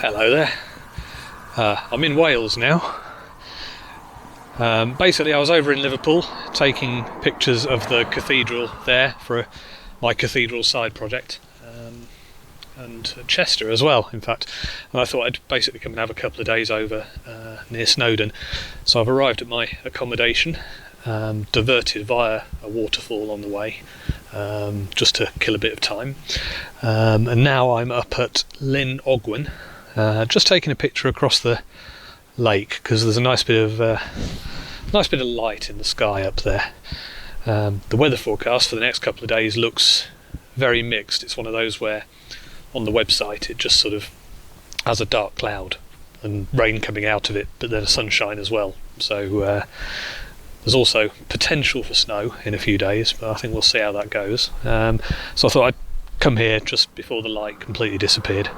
Hello there. I'm in Wales now. Basically I was over in Liverpool taking pictures of the cathedral there for my cathedral side project, and Chester as well, in fact, and I thought I'd basically come and have a couple of days over near Snowdon. So I've arrived at my accommodation, diverted via a waterfall on the way, just to kill a bit of time, and now I'm up at Llyn Ogwen, just taking a picture across the lake because there's a nice bit of light in the sky up there. The weather forecast for the next couple of days looks very mixed. It's one of those where on the website it just sort of has a dark cloud and rain coming out of it, but then sunshine as well. So there's also potential for snow in a few days, but I think we'll see how that goes. So I thought I'd come here just before the light completely disappeared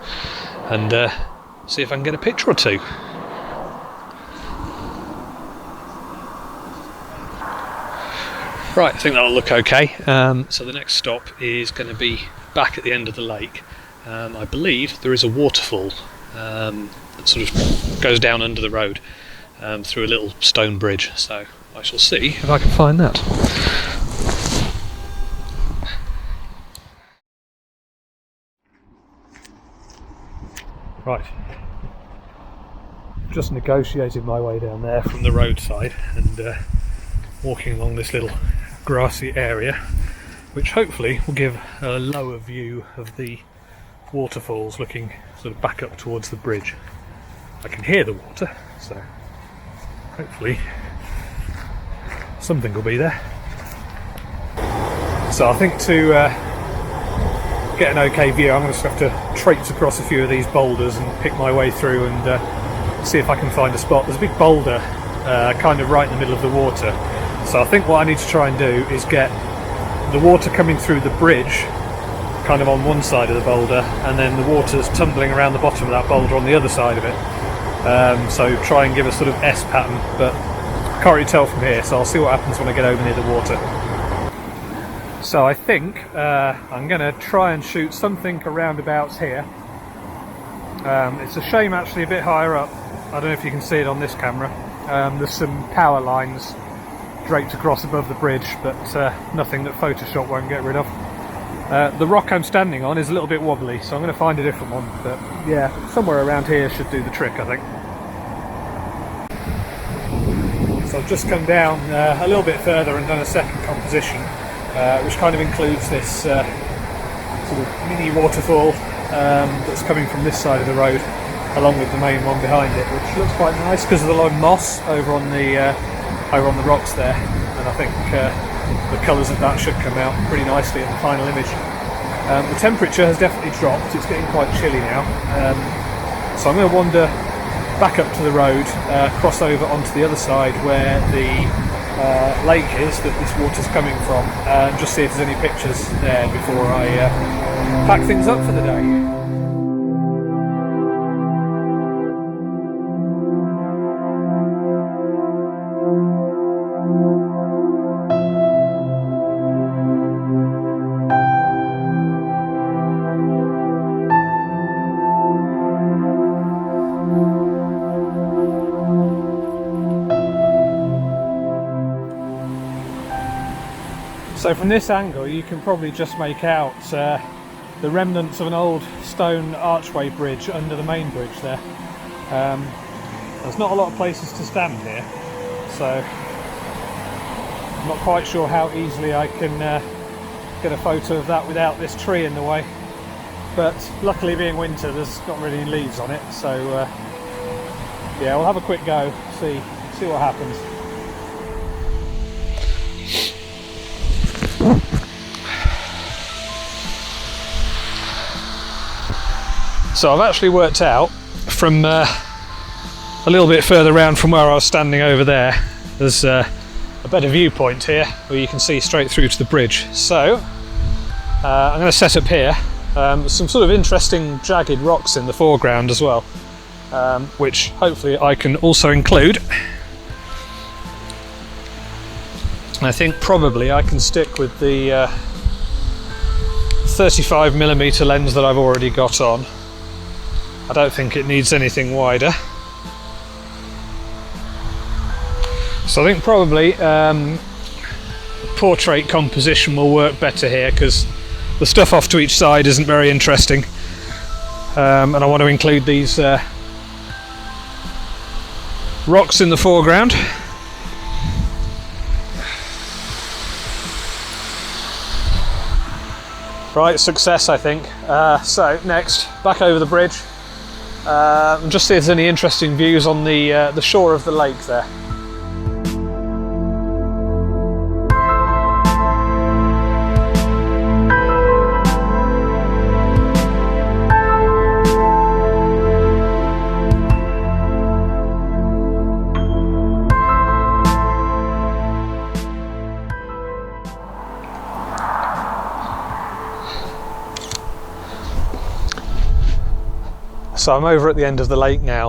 and see if I can get a picture or two. Right, I think that'll look okay. So the next stop is going to be back at the end of the lake. I believe there is a waterfall that sort of goes down under the road through a little stone bridge, so I shall see if I can find that. Right, just negotiated my way down there from the roadside and walking along this little grassy area, which hopefully will give a lower view of the waterfalls looking sort of back up towards the bridge. I can hear the water, so hopefully something will be there. So I think to get an okay view I'm going to have to traipse across a few of these boulders and pick my way through and see if I can find a spot. There's a big boulder kind of right in the middle of the water, so I think what I need to try and do is get the water coming through the bridge kind of on one side of the boulder, and then the water's tumbling around the bottom of that boulder on the other side of it. So try and give a sort of S pattern, but I can't really tell from here, so I'll see what happens when I get over near the water. So I think I'm going to try and shoot something around abouts here. It's a shame actually a bit higher up, I don't know if you can see it on this camera, there's some power lines draped across above the bridge, but nothing that Photoshop won't get rid of. The rock I'm standing on is a little bit wobbly, so I'm going to find a different one, but yeah, somewhere around here should do the trick, I think. So I've just come down a little bit further and done a second composition, which kind of includes this sort of mini waterfall that's coming from this side of the road, along with the main one behind it, which looks quite nice because of the long moss over on the rocks there, and I think the colours of that should come out pretty nicely in the final image. The temperature has definitely dropped, it's getting quite chilly now, so I'm going to wander back up to the road, cross over onto the other side where the lake is that this water's coming from, and just see if there's any pictures there before I pack things up for the day. So from this angle you can probably just make out the remnants of an old stone archway bridge under the main bridge there. There's not a lot of places to stand here, so I'm not quite sure how easily I can get a photo of that without this tree in the way, but luckily being winter there's not really any leaves on it, so yeah, we'll have a quick go, see what happens. So I've actually worked out from a little bit further around from where I was standing over there, there's a better viewpoint here where you can see straight through to the bridge. So I'm going to set up here. Some sort of interesting jagged rocks in the foreground as well, which hopefully I can also include. I think probably I can stick with the 35mm lens that I've already got on. I don't think it needs anything wider. So I think probably portrait composition will work better here, because the stuff off to each side isn't very interesting, and I want to include these rocks in the foreground. Right, success I think. So next, back over the bridge, and just see if there's any interesting views on the shore of the lake there. So I'm over at the end of the lake now.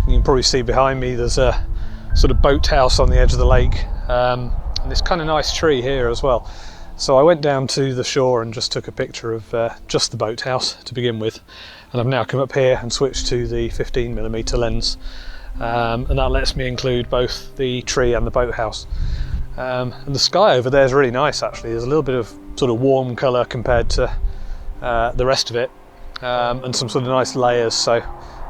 You can probably see behind me there's a sort of boathouse on the edge of the lake, and this kind of nice tree here as well. So I went down to the shore and just took a picture of just the boathouse to begin with, and I've now come up here and switched to the 15mm lens, and that lets me include both the tree and the boathouse. And the sky over there is really nice actually. There's a little bit of sort of warm colour compared to the rest of it. And some sort of nice layers, so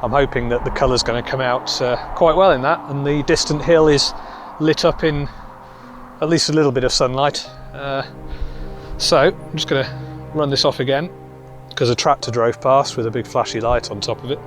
I'm hoping that the colour's going to come out quite well in that, and the distant hill is lit up in at least a little bit of sunlight. So I'm just going to run this off again, because a tractor drove past with a big flashy light on top of it.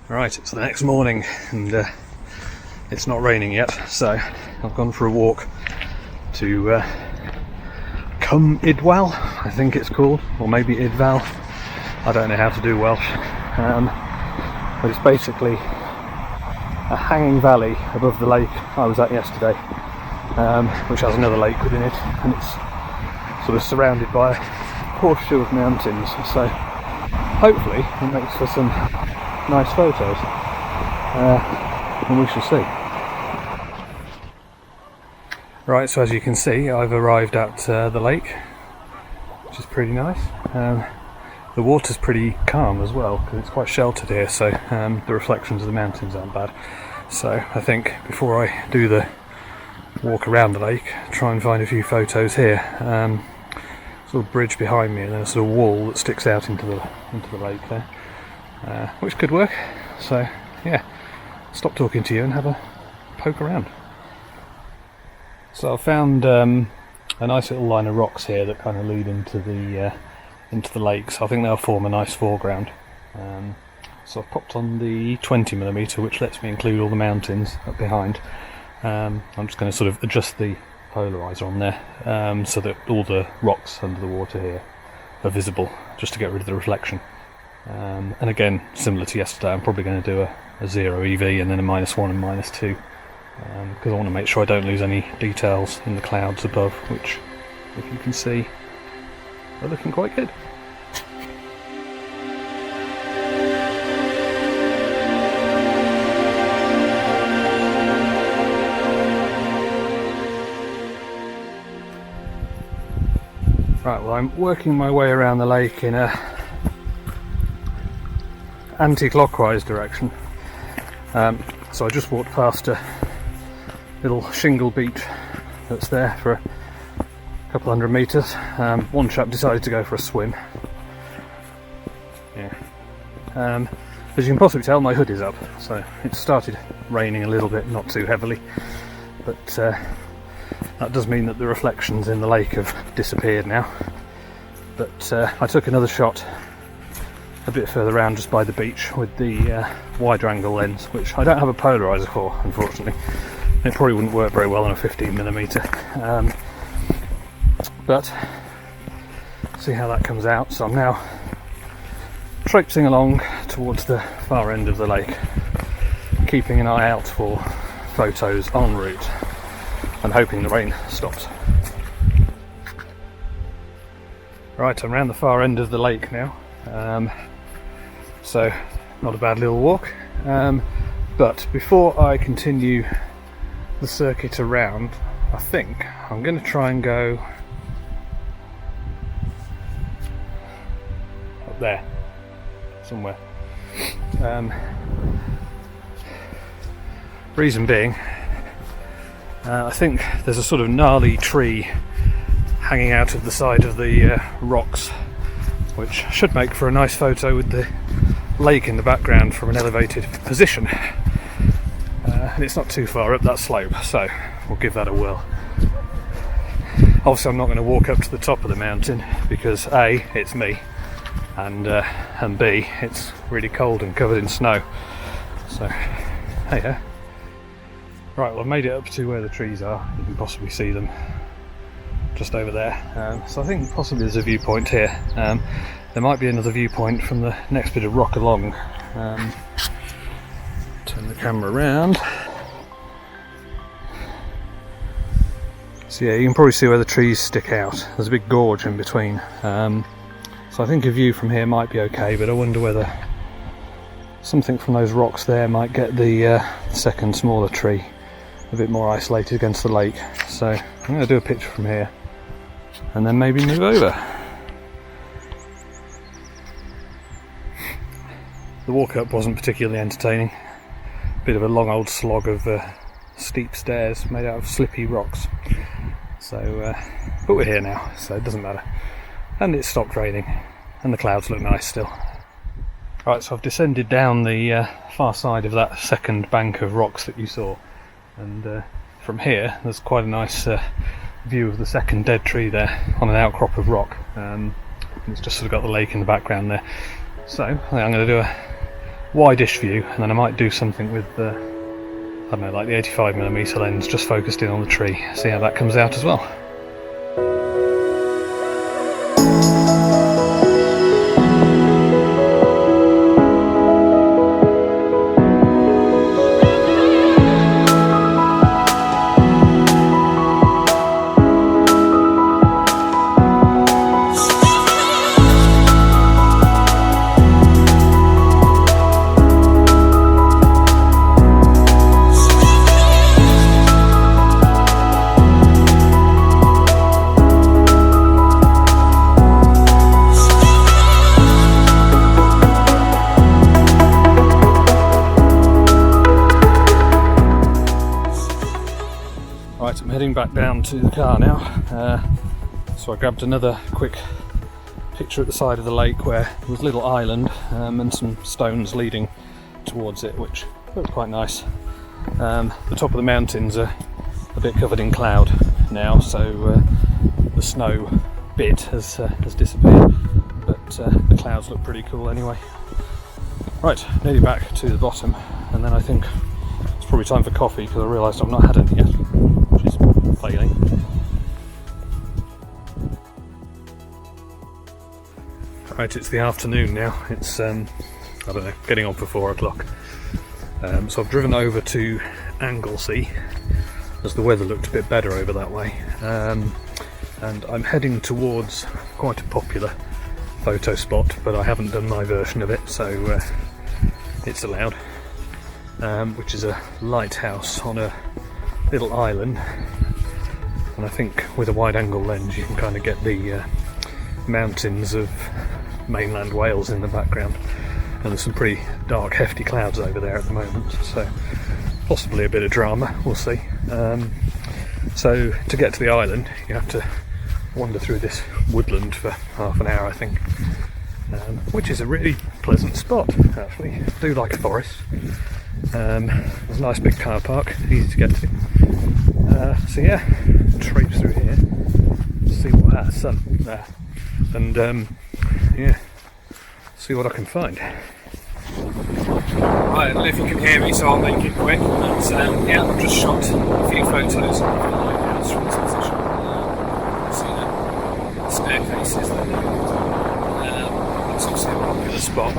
Right, it's the next morning and it's not raining yet, so I've gone for a walk to Cwm Idwal, I think it's called, or maybe Idval. I don't know how to do Welsh, but it's basically a hanging valley above the lake I was at yesterday, which has another lake within it, and it's sort of surrounded by a horseshoe of mountains, so hopefully it makes for some nice photos, and we shall see. Right, so as you can see, I've arrived at the lake, which is pretty nice. The water's pretty calm as well, because it's quite sheltered here, so the reflections of the mountains aren't bad. So I think before I do the walk around the lake, try and find a few photos here. Sort of bridge behind me, and then a sort of wall that sticks out into the lake there. Which could work, so yeah, stop talking to you and have a poke around. So I found a nice little line of rocks here that kind of lead into the lake, so I think they'll form a nice foreground. So I've popped on the 20mm, which lets me include all the mountains up behind. I'm just going to sort of adjust the polarizer on there, so that all the rocks under the water here are visible, just to get rid of the reflection. And again, similar to yesterday, I'm probably going to do a 0 EV and then a -1 and -2, because I want to make sure I don't lose any details in the clouds above, which, if you can see, are looking quite good. Right, well, I'm working my way around the lake in a anti-clockwise direction. So I just walked past a little shingle beach that's there for a couple hundred metres. One chap decided to go for a swim. Yeah. As you can possibly tell, my hood is up, so it started raining a little bit, not too heavily, but that does mean that the reflections in the lake have disappeared now. But I took another shot a bit further around just by the beach with the wider angle lens, which I don't have a polarizer for, unfortunately. It probably wouldn't work very well on a 15mm, but see how that comes out. So I'm now traipsing along towards the far end of the lake, keeping an eye out for photos en route and hoping the rain stops. Right, I'm around the far end of the lake now, so not a bad little walk, but before I continue the circuit around, I think I'm going to try and go up there somewhere. Reason being, I think there's a sort of gnarly tree hanging out of the side of the rocks, which should make for a nice photo with the lake in the background from an elevated position. And it's not too far up that slope, so we'll give that a whirl. Obviously I'm not going to walk up to the top of the mountain because A, it's me, and B, it's really cold and covered in snow. So, hey ho. Right, well I've made it up to where the trees are. You can possibly see them just over there. So I think possibly there's a viewpoint here. There might be another viewpoint from the next bit of rock along. Turn the camera around. So yeah, you can probably see where the trees stick out. There's a big gorge in between. So I think a view from here might be okay, but I wonder whether something from those rocks there might get the second smaller tree a bit more isolated against the lake. So I'm going to do a picture from here and then maybe move over. The walk up wasn't particularly entertaining. Bit of a long old slog of steep stairs made out of slippy rocks. So, but we're here now, so it doesn't matter. And it stopped raining, and the clouds look nice still. Right, so I've descended down the far side of that second bank of rocks that you saw, and from here there's quite a nice view of the second dead tree there on an outcrop of rock. It's just sort of got the lake in the background there. So I think I'm going to do a wide-ish view, and then I might do something with the, I don't know, like the 85mm lens just focused in on the tree, see how that comes out as well. Right, I'm heading back down to the car now. So I grabbed another quick picture at the side of the lake where there was a little island and some stones leading towards it, which looked quite nice. The top of the mountains are a bit covered in cloud now, so the snow bit has disappeared, but the clouds look pretty cool anyway. Right, nearly back to the bottom, and then I think it's probably time for coffee because I realised I've not had any yet, which is failing. Right, it's the afternoon now. It's I don't know, getting on for 4 o'clock. So I've driven over to Anglesey as the weather looked a bit better over that way, and I'm heading towards quite a popular photo spot, but I haven't done my version of it, so it's allowed, which is a lighthouse on a little island, and I think with a wide angle lens you can kind of get the mountains of mainland Wales in the background. and there's some pretty dark, hefty clouds over there at the moment, so possibly a bit of drama, we'll see. So to get to the island you have to wander through this woodland for half an hour, I think, which is a really pleasant spot actually. I do like a forest. There's a nice big car park, easy to get to. So yeah, traipse through here, see what sun there, and yeah, see what I can find. Right, I don't know if you can hear me, so I'll make it quick. But, yeah, I've just shot a few photos of the lighthouse from this position. See the staircases there. It's obviously a popular spot.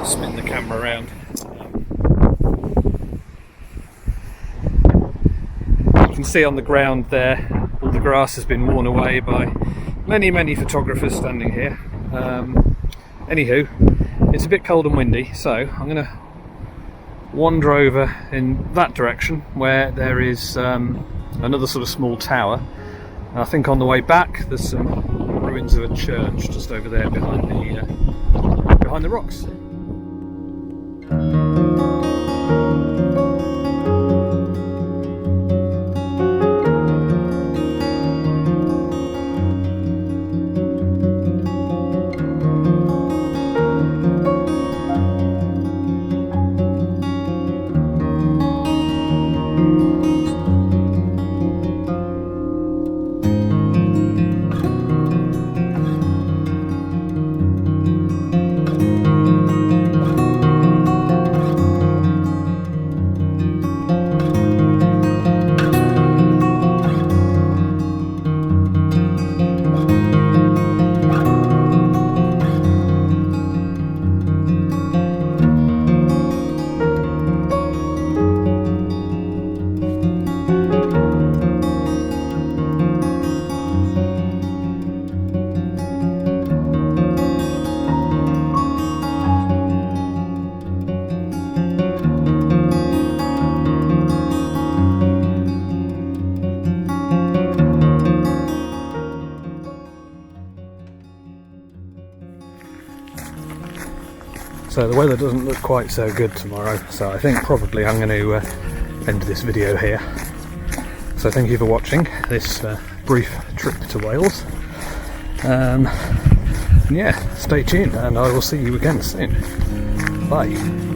Spin the camera around. You can see on the ground there, all the grass has been worn away by many photographers standing here. Anywho, it's a bit cold and windy, so I'm going to wander over in that direction where there is another sort of small tower. And I think on the way back there's some ruins of a church just over there behind the rocks. So the weather doesn't look quite so good tomorrow, so I think probably I'm going to end this video here. So thank you for watching this brief trip to Wales. And yeah, stay tuned and I will see you again soon. Bye.